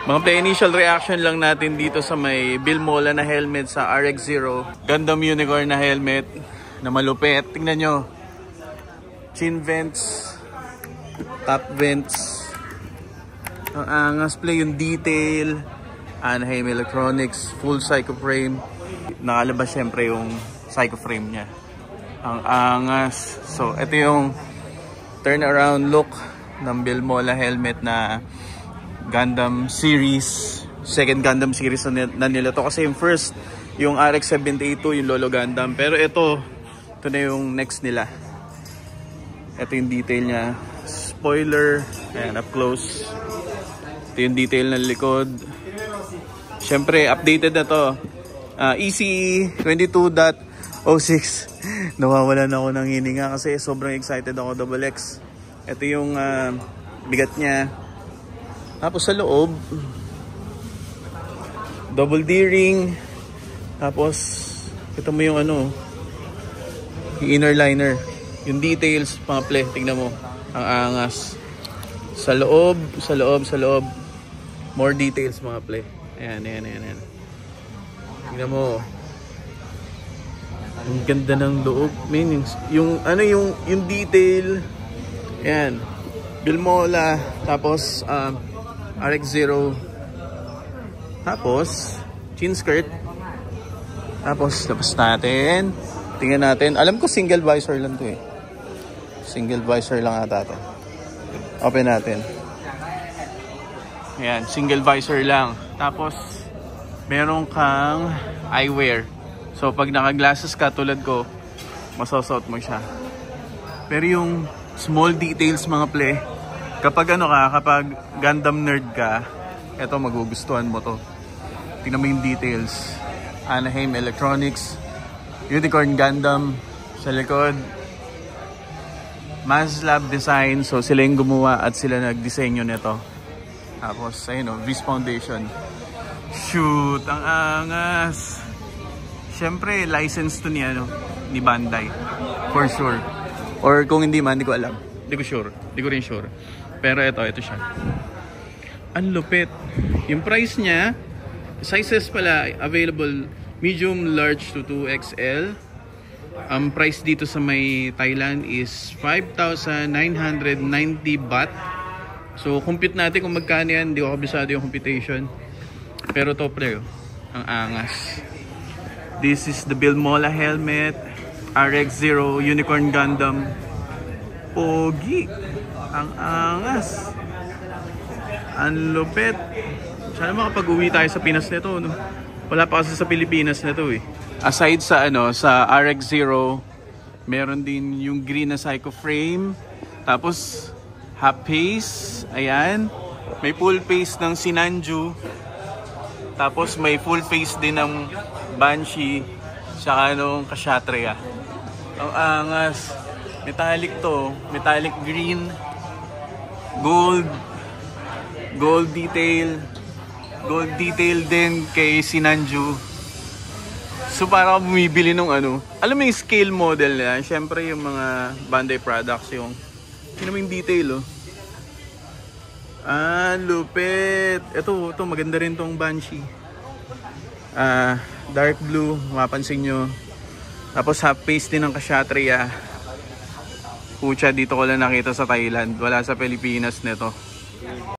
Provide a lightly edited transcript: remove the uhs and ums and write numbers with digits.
Mga initial reaction lang natin dito sa may Billmola na helmet sa RX-0. Gundam Unicorn na helmet na malupit. Tingnan nyo. Chin vents. Top vents. Ang angas play yung detail. Anaheim Electronics. Full psycho frame. Nakalabas syempre yung psycho frame niya. Ang angas. So ito yung turnaround look ng Billmola helmet na Gundam series. Second Gundam series na nila to. Kasi yung first, yung RX-782, yung Lolo Gundam. Pero ito na yung next nila. Ito yung detail niya. Spoiler. Ayan, up close. Ito yung detail ng likod. Siyempre, updated na to. ECE 22.06. Nawawalan ako ng hininga kasi sobrang excited ako. Double X. Ito yung bigat niya. Tapos sa loob, double D-ring. Tapos, ito mo yung ano, yung inner liner. Yung details, mga play, tingnan mo. Ang angas. Sa loob. More details, mga play. Ayan. Tingnan mo. Ang ganda ng loob. Yung detail. Ayan. Billmola. Tapos, RX-0. Tapos, chin skirt. Tapos, labas natin. Tingnan natin. Alam ko single visor lang to eh. Single visor lang ata to. Open natin. Ayan, single visor lang. Tapos, meron kang eyewear. So, pag naka-glasses ka tulad ko, masosot mo siya. Pero yung small details mga play, kapag Gundam nerd ka, eto magugustuhan mo to. Tingnan mo yung details. Anaheim Electronics, Unicorn Gundam sa likod. Maslab design, so sila yung gumawa at sila nagdisenyo nito. Tapos ayun o, Viz Foundation. Shoot, ang angas. Siyempre, license to ni Bandai. For sure. Or kung hindi man, hindi ko alam. Hindi ko sure. Hindi ko rin sure. Pero ito siya. Ang lupit. Yung price niya, sizes pala available medium, large to 2XL. Ang price dito sa may Thailand is 5,990 baht. So, compute natin kung magkano yan. Hindi ko kabisado yung computation. Pero to pre, ang angas. This is the Billmola helmet. RX-0 Unicorn Gundam. Pogi. Ang angas. Ang lupit. Sana makapag-uwi tayo sa Pinas nito, no? Wala pa kasi sa Pilipinas na to eh. Aside sa sa RX-0, meron din yung green na psycho frame. Tapos half face, ayan. May full face ng Sinanju. Tapos may full face din ng Banshee, saka Kshatriya. Ang angas. Metallic to, metallic green, gold detail din kay Sinanju. So para bumibili nung alam mo yung scale model na, syempre yung mga Bandai products, yung yung detail lupit. Ito maganda rin tong Banshee. Dark blue, mapapansin nyo. Tapos half face din ng Kshatriya. Pucha, dito ko lang nakita sa Thailand, wala sa Pilipinas nito.